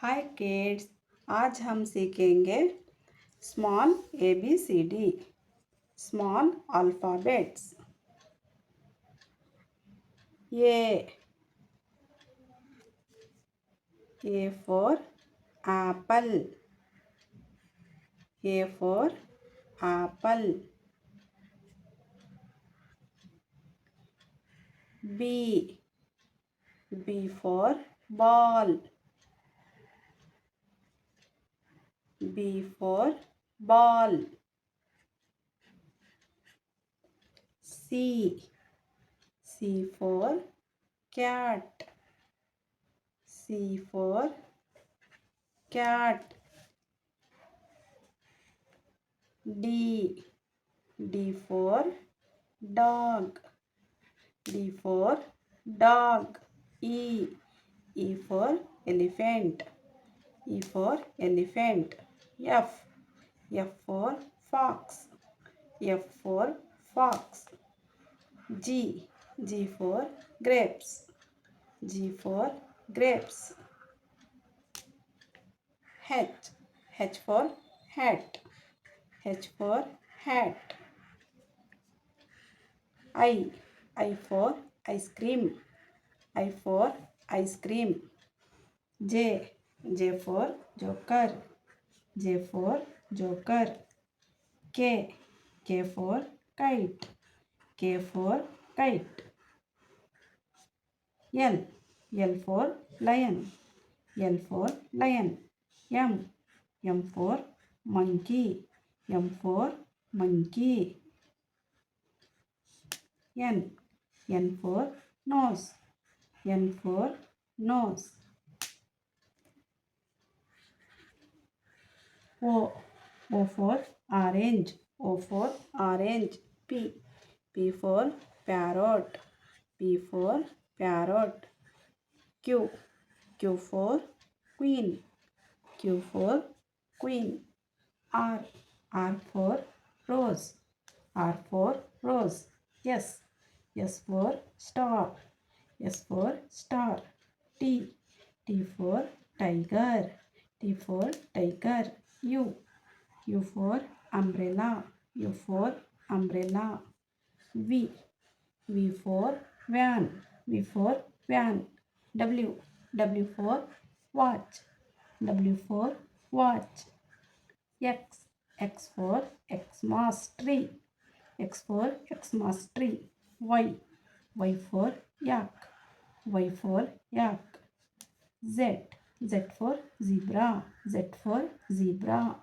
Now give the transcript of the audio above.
हाय kids. आज हम सीखेंगे small ABCD, small alphabets. A for apple, A for apple. B for ball, B for ball. C for cat, C for cat. D for dog, D for dog. E for elephant, E for elephant. F for fox, F for fox. G for grapes, G for grapes. H for hat, H for hat. I for ice cream, I for ice cream. J for joker, J for joker. K for kite, K for kite. L for lion, L for lion. M for monkey, M for monkey. N for nose, N for nose. O for orange, O for orange. P for parrot, P for parrot. Q for queen, Q for queen. R for rose, R for rose. S for star, S for star. T for tiger, T for tiger. U for umbrella, U for umbrella. V for van, V for van. W for watch, W for watch. X for Xmas tree, X for Xmas tree. Y for yak, Y for yak. Z for zebra, Z for zebra.